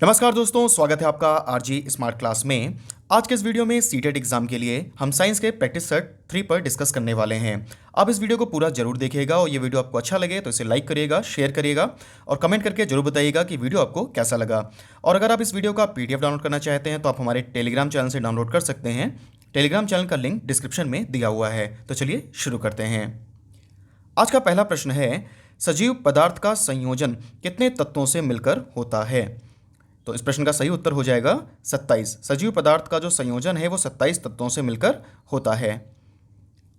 नमस्कार दोस्तों, स्वागत है आपका आरजी स्मार्ट क्लास में। आज के इस वीडियो में सीटेट एग्जाम के लिए हम साइंस के प्रैक्टिस सेट 3 पर डिस्कस करने वाले हैं। आप इस वीडियो को पूरा जरूर देखिएगा और ये वीडियो आपको अच्छा लगे तो इसे लाइक करिएगा, शेयर करिएगा और कमेंट करके जरूर बताइएगा कि वीडियो आपको कैसा लगा। और अगर आप इस वीडियो का पीडीएफ डाउनलोड करना चाहते हैं तो आप हमारे टेलीग्राम चैनल से डाउनलोड कर सकते हैं। टेलीग्राम चैनल का लिंक डिस्क्रिप्शन में दिया हुआ है। तो चलिए शुरू करते हैं। आज का पहला प्रश्न है, सजीव पदार्थ का संयोजन कितने तत्वों से मिलकर होता है? तो इस प्रश्न का सही उत्तर हो जाएगा 27। सजीव पदार्थ का जो संयोजन है वो 27 तत्वों से मिलकर होता है।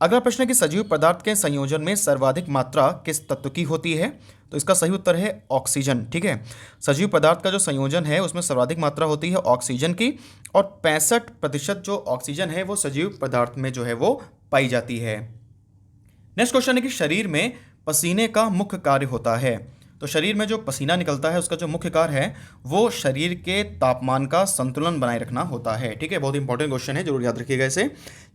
अगला प्रश्न है कि सजीव पदार्थ के संयोजन में सर्वाधिक मात्रा किस तत्व की होती है? तो इसका सही उत्तर है ऑक्सीजन। ठीक है, सजीव पदार्थ का जो संयोजन है उसमें सर्वाधिक मात्रा होती है ऑक्सीजन की और 65% जो ऑक्सीजन है वो सजीव पदार्थ में जो है वो पाई जाती है। नेक्स्ट क्वेश्चन है कि शरीर में पसीने का मुख्य कार्य होता है। तो शरीर में जो पसीना निकलता है उसका जो मुख्य कार्य है वो शरीर के तापमान का संतुलन बनाए रखना होता है। ठीक है, बहुत इंपॉर्टेंट क्वेश्चन है, जरूर याद रखिएगा इसे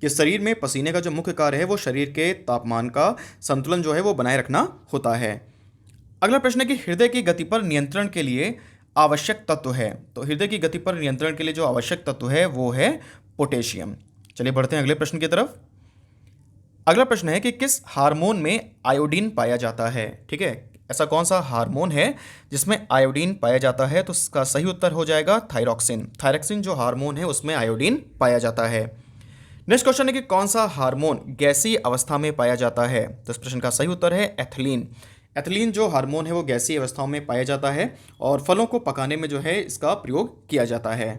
कि शरीर में पसीने का जो मुख्य कार्य है वो शरीर के तापमान का संतुलन जो है वो बनाए रखना होता है। अगला प्रश्न है कि हृदय की गति पर नियंत्रण के लिए आवश्यक तत्व है। तो हृदय की गति पर नियंत्रण के लिए जो आवश्यक तत्व है वो है पोटेशियम। चलिए बढ़ते हैं अगले प्रश्न की तरफ। अगला प्रश्न है कि किस हार्मोन में आयोडीन पाया जाता है? ठीक है, ऐसा कौन सा हार्मोन है जिसमें आयोडीन पाया जाता है? तो इसका सही उत्तर हो जाएगा थायरॉक्सिन। थायरॉक्सिन जो हार्मोन है उसमें आयोडीन पाया जाता है। नेक्स्ट क्वेश्चन है कि कौन सा हार्मोन गैसीय अवस्था में पाया जाता है? तो इस प्रश्न का सही उत्तर है एथिलीन। एथिलीन जो हार्मोन है वो गैसीय अवस्थाओं में पाया जाता है और फलों को पकाने में जो है इसका प्रयोग किया जाता है।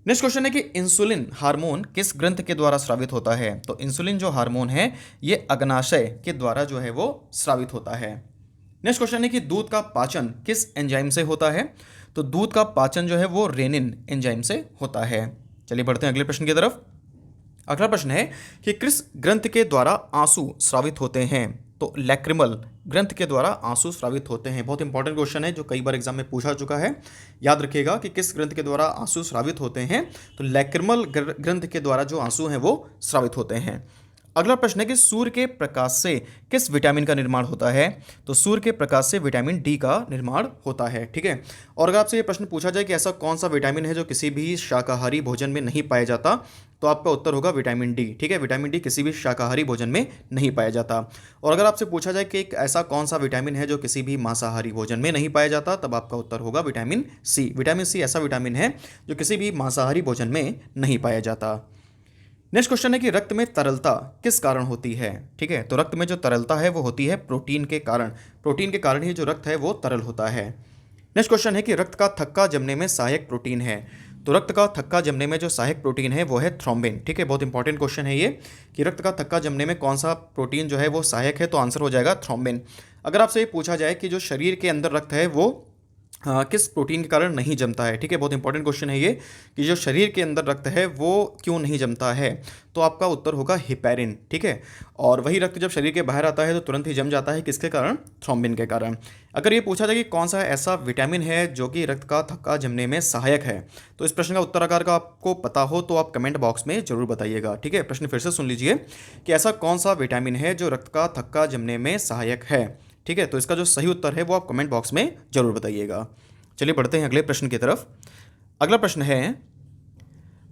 नेक्स्ट क्वेश्चन है कि इंसुलिन हार्मोन किस ग्रंथ के द्वारा स्रावित होता है? तो इंसुलिन जो हार्मोन है ये अग्नाशय के द्वारा जो है वो स्रावित होता है। नेक्स्ट क्वेश्चन है कि दूध का पाचन किस एंजाइम से होता है? तो दूध का पाचन जो है वो रेनिन एंजाइम से होता है। चलिए बढ़ते हैं अगले प्रश्न की तरफ। अगला प्रश्न है कि किस ग्रंथ के द्वारा आंसू स्रावित होते हैं? तो लैक्रिमल ग्रंथ के द्वारा आंसू स्रावित होते हैं। बहुत इंपॉर्टेंट क्वेश्चन है जो कई बार एग्जाम में पूछा चुका है। याद रखिएगा कि किस ग्रंथ के द्वारा आंसू स्रावित होते हैं। तो लैक्रिमल ग्रंथ के द्वारा जो आंसू हैं वो स्रावित होते हैं। अगला प्रश्न है कि सूर्य के प्रकाश से किस विटामिन का निर्माण होता है? तो सूर्य के प्रकाश से विटामिन डी का निर्माण होता है। ठीक है, और अगर आपसे ये प्रश्न पूछा जाए कि ऐसा कौन सा विटामिन है जो किसी भी शाकाहारी भोजन में नहीं पाया जाता, तो आपका उत्तर होगा विटामिन डी। ठीक है, विटामिन डी किसी भी शाकाहारी भोजन में नहीं पाया जाता। और अगर आपसे पूछा जाए कि एक ऐसा कौन सा विटामिन है जो किसी भी मांसाहारी भोजन में नहीं पाया जाता, तब आपका उत्तर होगा विटामिन सी। विटामिन सी ऐसा विटामिन है जो किसी भी मांसाहारी भोजन में नहीं पाया जाता। नेक्स्ट क्वेश्चन है कि रक्त में तरलता किस कारण होती है? ठीक है, तो रक्त में जो तरलता है वो होती है प्रोटीन के कारण। प्रोटीन के कारण ही जो रक्त है वो तरल होता है। नेक्स्ट क्वेश्चन है कि रक्त का थक्का जमने में सहायक प्रोटीन है। तो रक्त का थक्का जमने में जो सहायक प्रोटीन है वो है थ्रोम्बिन। ठीक है, बहुत इंपॉर्टेंट क्वेश्चन है ये कि रक्त का थक्का जमने में कौन सा प्रोटीन जो है वो सहायक है, तो आंसर हो जाएगा थ्रोम्बिन। अगर आपसे ये पूछा जाए कि जो शरीर के अंदर रक्त है वो किस प्रोटीन के कारण नहीं जमता है, ठीक है, बहुत इंपॉर्टेंट क्वेश्चन है ये कि जो शरीर के अंदर रक्त है वो क्यों नहीं जमता है, तो आपका उत्तर होगा हिपैरिन। ठीक है, और वही रक्त जब शरीर के बाहर आता है तो तुरंत ही जम जाता है, किसके कारण? थ्रोम्बिन के कारण। अगर ये पूछा जाए कि कौन सा ऐसा विटामिन है जो कि रक्त का थक्का जमने में सहायक है, तो इस प्रश्न का उत्तर अगर का आपको पता हो तो आप कमेंट बॉक्स में जरूर बताइएगा। ठीक है, प्रश्न फिर से सुन लीजिए कि ऐसा कौन सा विटामिन है जो रक्त का थक्का जमने में सहायक है। ठीक है, तो इसका जो सही उत्तर है वो आप कमेंट बॉक्स में जरूर बताइएगा। चलिए बढ़ते हैं अगले प्रश्न की तरफ। अगला प्रश्न है,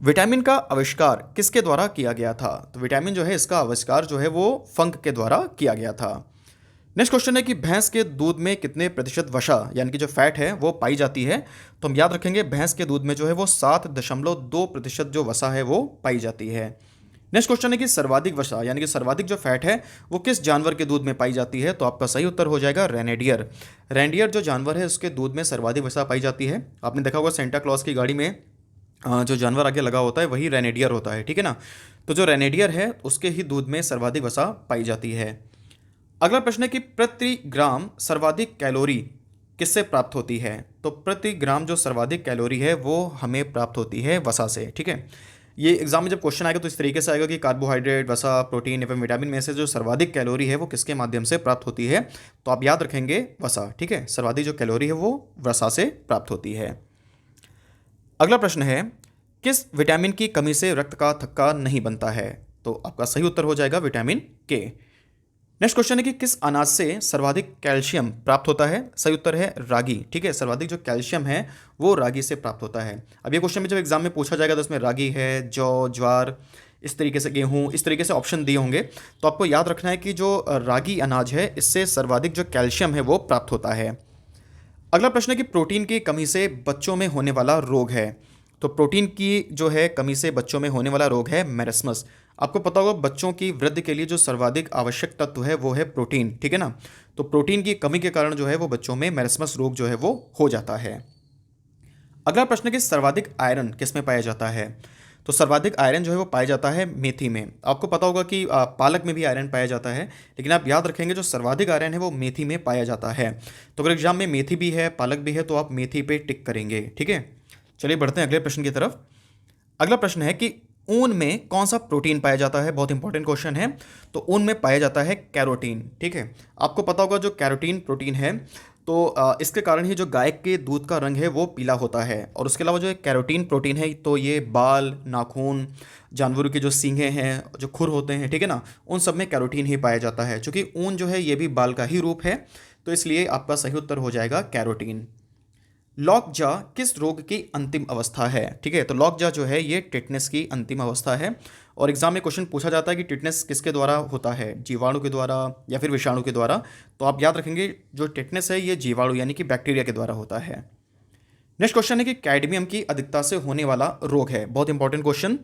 विटामिन का आविष्कार किसके द्वारा किया गया था? तो विटामिन जो है इसका आविष्कार जो है वो फंक के द्वारा किया गया था। नेक्स्ट क्वेश्चन है कि भैंस के दूध में कितने प्रतिशत वसा यानी कि जो फैट है वो पाई जाती है? तो हम याद रखेंगे भैंस के दूध में जो है वो 7.2% जो वसा है वो पाई जाती है। नेक्स्ट क्वेश्चन है कि सर्वाधिक वसा यानी कि सर्वाधिक जो फैट है वो किस जानवर के दूध में पाई जाती है? तो आपका सही उत्तर हो जाएगा रेनेडियर। रेनडियर जो जानवर है उसके दूध में सर्वाधिक वसा पाई जाती है। आपने देखा होगा सेंटा क्लॉज की गाड़ी में जो जानवर आगे लगा होता है वही रेनेडियर होता है। ठीक है ना, तो जो रेनेडियर है उसके ही दूध में सर्वाधिक वसा पाई जाती है। अगला प्रश्न है कि प्रति ग्राम सर्वाधिक कैलोरी किससे प्राप्त होती है? तो प्रति ग्राम जो सर्वाधिक कैलोरी है वो हमें प्राप्त होती है वसा से। ठीक है, ये एग्जाम में जब क्वेश्चन आएगा तो इस तरीके से आएगा कि कार्बोहाइड्रेट, वसा, प्रोटीन एवं विटामिन में से जो सर्वाधिक कैलोरी है वो किसके माध्यम से प्राप्त होती है? तो आप याद रखेंगे वसा। ठीक है, सर्वाधिक जो कैलोरी है वो वसा से प्राप्त होती है। अगला प्रश्न है, किस विटामिन की कमी से रक्त का थक्का नहीं बनता है? तो आपका सही उत्तर हो जाएगा विटामिन के। नेक्स्ट क्वेश्चन है कि किस अनाज से सर्वाधिक कैल्शियम प्राप्त होता है? सही उत्तर है रागी। ठीक है, सर्वाधिक जो कैल्शियम है वो रागी से प्राप्त होता है। अब ये क्वेश्चन में जब एग्जाम में पूछा जाएगा तो इसमें रागी है, जौ, ज्वार, इस तरीके से गेहूं, इस तरीके से ऑप्शन दिए होंगे, तो आपको याद रखना है कि जो रागी अनाज है इससे सर्वाधिक जो कैल्शियम है वो प्राप्त होता है। अगला प्रश्न है कि प्रोटीन की कमी से बच्चों में होने वाला रोग है। तो प्रोटीन की जो है कमी से बच्चों में होने वाला रोग है मैरस्मस। आपको पता होगा बच्चों की वृद्धि के लिए जो सर्वाधिक आवश्यक तत्व है वो है प्रोटीन, ठीक है ना। तो प्रोटीन की कमी के कारण जो है वो बच्चों में मैरस्मस रोग जो है वो हो जाता है। अगला प्रश्न है कि सर्वाधिक आयरन किस में पाया जाता है? तो सर्वाधिक आयरन जो है वो पाया जाता है मेथी में। आपको पता होगा कि पालक में भी आयरन पाया जाता है, लेकिन आप याद रखेंगे जो सर्वाधिक आयरन है वो मेथी में पाया जाता है। तो अगर एग्जाम में मेथी भी है, पालक भी है, तो आप मेथी पे टिक करेंगे, ठीक है। चलिए बढ़ते हैं अगले प्रश्न की तरफ। अगला प्रश्न है कि ऊन में कौन सा प्रोटीन पाया जाता है? बहुत इंपॉर्टेंट क्वेश्चन है। तो ऊन में पाया जाता है कैरोटीन, ठीक है। आपको पता होगा जो कैरोटीन प्रोटीन है, तो इसके कारण ही जो गाय के दूध का रंग है वो पीला होता है। और उसके अलावा जो एक कैरोटीन प्रोटीन है, तो ये बाल, नाखून, जानवरों के जो सींगें हैं, जो खुर होते हैं, ठीक है ना, उन सब में कैरोटीन ही पाया जाता है। चूँकि ऊन जो है ये भी बाल का ही रूप है, तो इसलिए आपका सही उत्तर हो जाएगा कैरोटीन। लॉकजा किस रोग की अंतिम अवस्था है? ठीक है, तो लॉकजा जो है ये टिटनेस की अंतिम अवस्था है। और एग्जाम में क्वेश्चन पूछा जाता है कि टिटनेस किसके द्वारा होता है, जीवाणु के द्वारा या फिर विषाणु के द्वारा? तो आप याद रखेंगे जो टिटनेस है ये जीवाणु यानी कि बैक्टीरिया के द्वारा होता है। नेक्स्ट क्वेश्चन है कि कैडमियम की अधिकता से होने वाला रोग है। बहुत इंपॉर्टेंट क्वेश्चन।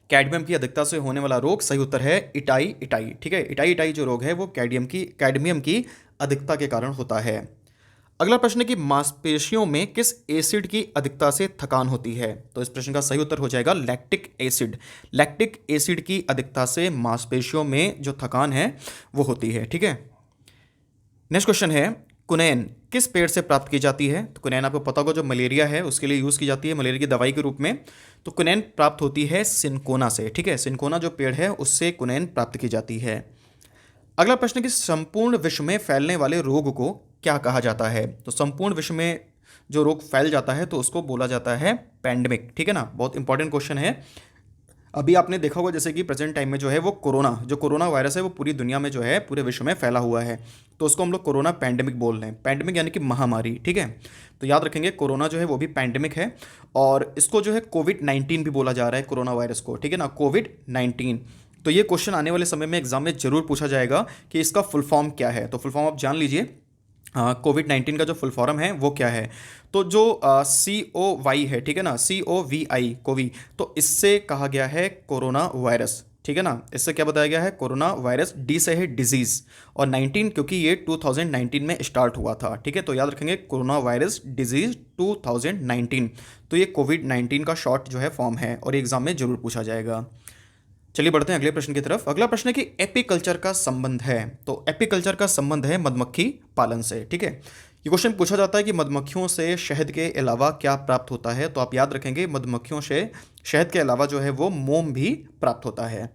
कैडमियम की अधिकता से होने वाला रोग, सही उत्तर है इटाई इटाई, ठीक है। इटाई इटाई जो रोग है वो कैडमियम की अधिकता के कारण होता है। अगला प्रश्न है कि मांसपेशियों में किस एसिड की अधिकता से थकान होती है? तो इस प्रश्न का सही उत्तर हो जाएगा लैक्टिक एसिड। लैक्टिक एसिड की अधिकता से मांसपेशियों में जो थकान है वो होती है, ठीक है। नेक्स्ट क्वेश्चन है कुनैन किस पेड़ से प्राप्त की जाती है? तो कुनैन आपको पता होगा जो मलेरिया है उसके लिए यूज़ की जाती है, मलेरिया की दवाई के रूप में। तो कुनैन प्राप्त होती है सिनकोना से, ठीक है। सिनकोना जो पेड़ है उससे कुनैन प्राप्त की जाती है। अगला प्रश्न कि संपूर्ण विश्व में फैलने वाले रोग को क्या कहा जाता है? तो संपूर्ण विश्व में जो रोग फैल जाता है तो उसको बोला जाता है पैंडमिक, ठीक है ना। बहुत इंपॉर्टेंट क्वेश्चन है। अभी आपने देखा होगा जैसे कि प्रेजेंट टाइम में जो है वो कोरोना वायरस है वो पूरी दुनिया में जो है पूरे विश्व में फैला हुआ है, तो उसको हम लोग कोरोना पैंडमिक बोल रहे हैं। पैंडमिक यानी कि महामारी, ठीक है। तो याद रखेंगे कोरोना जो है वो भी पैंडमिक है, और इसको जो है कोविड-19 भी बोला जा रहा है कोरोना वायरस को, ठीक है ना, कोविड-19। तो ये क्वेश्चन आने वाले समय में एग्जाम में जरूर पूछा जाएगा कि इसका फुल फॉर्म क्या है। तो फुल फॉर्म आप जान लीजिए। कोविड-19 का जो फुल फॉर्म है वो क्या है? तो जो COY है, ठीक है ना, COVI कोवी, तो इससे कहा गया है कोरोना वायरस, ठीक है ना। इससे क्या बताया गया है? Corona virus. डी से है डिजीज, और 19 क्योंकि ये 2019 में स्टार्ट हुआ था, ठीक है। तो याद रखेंगे कोरोना वायरस डिजीज 2019। तो ये कोविड-19 का शॉर्ट जो है फॉर्म है, और एग्जाम में जरूर पूछा जाएगा। चलिए बढ़ते हैं अगले प्रश्न की तरफ। अगला प्रश्न है कि एपीकल्चर का संबंध है। तो एपीकल्चर का संबंध है मधुमक्खी पालन से, ठीक है। ये क्वेश्चन पूछा जाता है कि मधुमक्खियों से शहद के अलावा क्या प्राप्त होता है? तो आप याद रखेंगे मधुमक्खियों से शहद के अलावा जो है वो मोम भी प्राप्त होता है।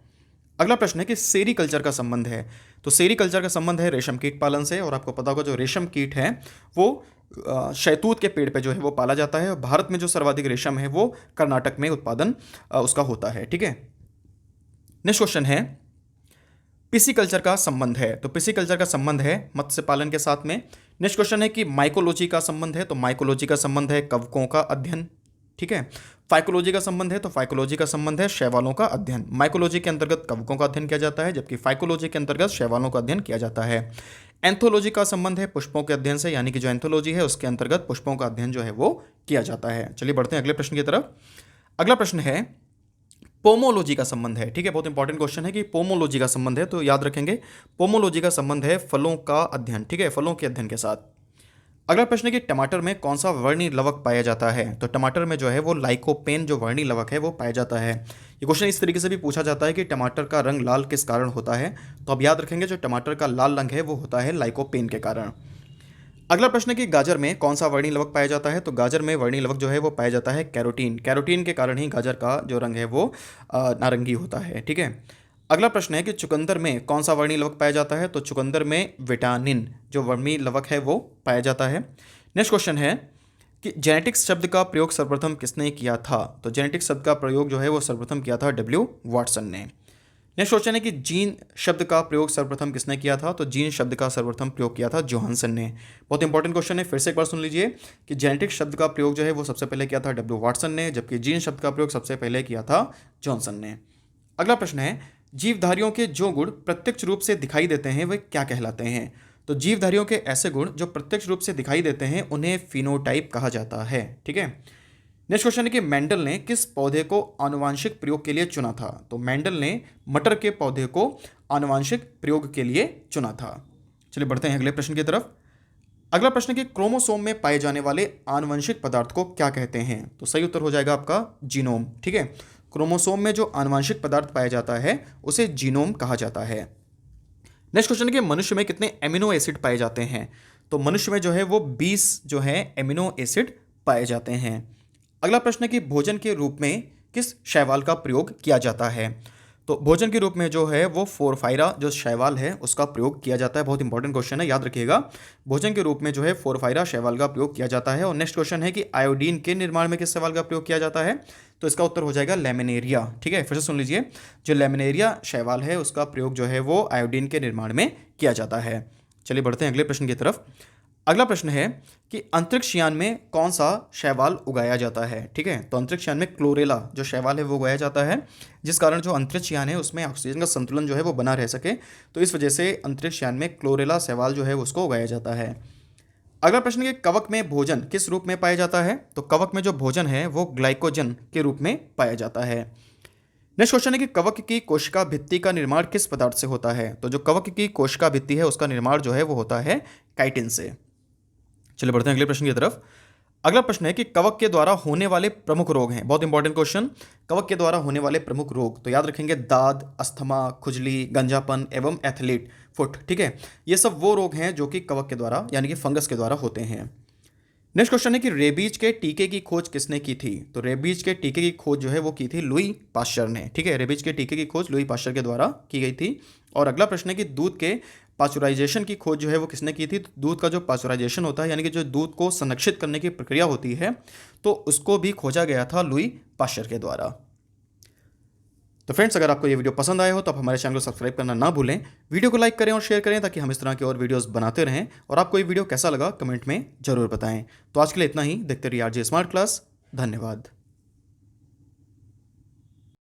अगला प्रश्न है कि सेरीकल्चर का संबंध है। तो सेरीकल्चर का संबंध है रेशम कीट पालन से, और आपको पता होगा जो रेशम कीट है वो शहतूत के पेड़ पे जो है वो पाला जाता है। और भारत में जो सर्वाधिक रेशम है वो कर्नाटक में उत्पादन उसका होता है, ठीक है। नेक्स्ट क्वेश्चन है पिसिकल्चर का संबंध है। तो पिसिकल्चर का संबंध है मत्स्य पालन के साथ में। नेक्स्ट क्वेश्चन है कि माइकोलॉजी का संबंध है। तो माइकोलॉजी का संबंध है कवकों का अध्ययन, ठीक है। फाइकोलॉजी का संबंध है, तो फाइकोलॉजी का संबंध है शैवालों का अध्ययन। माइकोलॉजी के अंतर्गत कवकों का अध्ययन किया जाता है, जबकि फाइकोलॉजी के अंतर्गत शैवालों का अध्ययन किया जाता है। एंथोलॉजी का संबंध है पुष्पों के अध्ययन से, यानी कि जो एंथोलॉजी है उसके अंतर्गत पुष्पों का अध्ययन जो है वो किया जाता है। चलिए बढ़ते हैं अगले प्रश्न की तरफ। अगला प्रश्न है पोमोलॉजी का संबंध है, ठीक है। बहुत इंपॉर्टेंट क्वेश्चन है कि पोमोलॉजी का संबंध है, तो याद रखेंगे पोमोलॉजी का संबंध है फलों का अध्ययन, ठीक है, फलों के अध्ययन के साथ। अगला प्रश्न है कि टमाटर में कौन सा वर्णी लवक पाया जाता है? तो टमाटर में जो है वो लाइकोपेन जो वर्णी लवक है वो पाया जाता है। ये क्वेश्चन इस तरीके से भी पूछा जाता है कि टमाटर का रंग लाल किस कारण होता है? तो अब याद रखेंगे जो टमाटर का लाल रंग है वो होता है लाइकोपेन के कारण। अगला प्रश्न है कि गाजर में कौन सा वर्णी लवक पाया जाता है? तो गाजर में वर्णी लवक जो है वो पाया जाता है कैरोटीन। कैरोटीन के कारण ही गाजर का जो रंग है वो नारंगी होता है, ठीक है। अगला प्रश्न है कि चुकंदर में कौन सा वर्णी लवक पाया जाता है? तो चुकंदर में विटामिन जो वर्णी लवक है वो पाया जाता है। नेक्स्ट क्वेश्चन है कि जेनेटिक्स शब्द का प्रयोग सर्वप्रथम किसने किया था? तो जेनेटिक्स शब्द का प्रयोग जो है वो सर्वप्रथम किया था W. वॉटसन ने। नेक्स्ट क्वेश्चन है कि जीन शब्द का प्रयोग सर्वप्रथम किसने किया था? तो जीन शब्द का सर्वप्रथम प्रयोग किया था जोहानसन ने। बहुत इंपॉर्टेंट क्वेश्चन है, फिर से एक बार सुन लीजिए कि जेनेटिक शब्द का प्रयोग जो है वो सबसे पहले किया था डब्ल्यू वाटसन ने, जबकि जीन शब्द का प्रयोग सबसे पहले किया था जॉनसन ने। अगला प्रश्न है, जीवधारियों के जो गुण प्रत्यक्ष रूप से दिखाई देते हैं वे क्या कहलाते हैं? तो जीवधारियों के ऐसे गुण जो प्रत्यक्ष रूप से दिखाई देते हैं उन्हें फिनोटाइप कहा जाता है। ठीक है। नेक्स्ट क्वेश्चन है कि मेंडल ने किस पौधे को आनुवांशिक प्रयोग के लिए चुना था? तो मेंडल ने मटर के पौधे को आनुवांशिक प्रयोग के लिए चुना था। चलिए बढ़ते हैं अगले प्रश्न की तरफ। अगला प्रश्न है कि क्रोमोसोम में पाए जाने वाले आनुवंशिक पदार्थ को क्या कहते हैं? तो सही उत्तर हो जाएगा आपका जीनोम। ठीक है। क्रोमोसोम में जो आनुवंशिक पदार्थ पाया जाता है उसे जीनोम कहा जाता है। नेक्स्ट क्वेश्चन है कि मनुष्य में कितने एमिनो एसिड पाए जाते हैं? तो मनुष्य में जो है वो 20 जो है एमिनो एसिड पाए जाते हैं। अगला प्रश्न है कि भोजन के रूप में किस शैवाल का प्रयोग किया जाता है? तो भोजन के रूप में जो है वो फोरफाइरा जो शैवाल है उसका प्रयोग किया जाता है। बहुत इंपॉर्टेंट क्वेश्चन है, याद रखिएगा। भोजन के रूप में जो है फोरफाइरा शैवाल का प्रयोग किया जाता है। और नेक्स्ट क्वेश्चन है कि आयोडीन के निर्माण में किस शैवाल का प्रयोग किया जाता है? तो इसका उत्तर हो जाएगा लेमिनेरिया। ठीक है, फिर से सुन लीजिए, जो लेमिनेरिया शैवाल है उसका प्रयोग जो है वो आयोडीन के निर्माण में किया जाता है। चलिए बढ़ते हैं अगले प्रश्न की तरफ। अगला प्रश्न है कि अंतरिक्ष यान में कौन सा शैवाल उगाया जाता है? ठीक है, तो अंतरिक्ष यान में क्लोरेला जो शैवाल है वो उगाया जाता है, जिस कारण जो अंतरिक्ष यान है उसमें ऑक्सीजन का संतुलन जो है वो बना रह सके। तो इस वजह से अंतरिक्ष यान में क्लोरेला शैवाल जो है उसको उगाया जाता है। अगला प्रश्न है कि कवक में भोजन किस रूप में पाया जाता है? तो कवक में जो भोजन है वो ग्लाइकोजन के रूप में पाया जाता है। नेक्स्ट क्वेश्चन है कि कवक की कोशिका भित्ति का निर्माण किस पदार्थ से होता है? तो जो कवक की कोशिका भित्ति है उसका निर्माण जो है वो होता है काइटिन से। चलिए बढ़ते हैं अगले प्रश्न की तरफ। अगला प्रश्न है कि कवक के द्वारा होने वाले प्रमुख रोग हैं। बहुत इंपॉर्टेंट क्वेश्चन, कवक के द्वारा होने वाले प्रमुख रोग, तो याद रखेंगे दाद, अस्थमा, खुजली, गंजापन एवं एथलीट फुट। ठीक है, ये सब वो रोग हैं जो कि कवक के द्वारा यानी कि फंगस के द्वारा होते हैं। नेक्स्ट क्वेश्चन है कि रेबीज के टीके की खोज किसने की थी? तो रेबीज के टीके की खोज जो है वो की थी लुई पाश्चर ने। ठीक है, रेबीज के टीके की खोज लुई पाश्चर के द्वारा की गई थी। और अगला प्रश्न है कि दूध के पाश्चराइजेशन की खोज जो है वो किसने की थी? तो दूध का जो पाश्चराइजेशन होता है यानी कि जो दूध को संरक्षित करने की प्रक्रिया होती है तो उसको भी खोजा गया था लुई पाश्चर के द्वारा। तो फ्रेंड्स, अगर आपको ये वीडियो पसंद आया हो तो आप हमारे चैनल को सब्सक्राइब करना ना भूलें, वीडियो को लाइक करें और शेयर करें ताकि हम इस तरह के और वीडियोस बनाते रहें। और आपको ये वीडियो कैसा लगा कमेंट में जरूर बताएं। तो आज के लिए इतना ही। देखते रहिए आरजे स्मार्ट क्लास। धन्यवाद।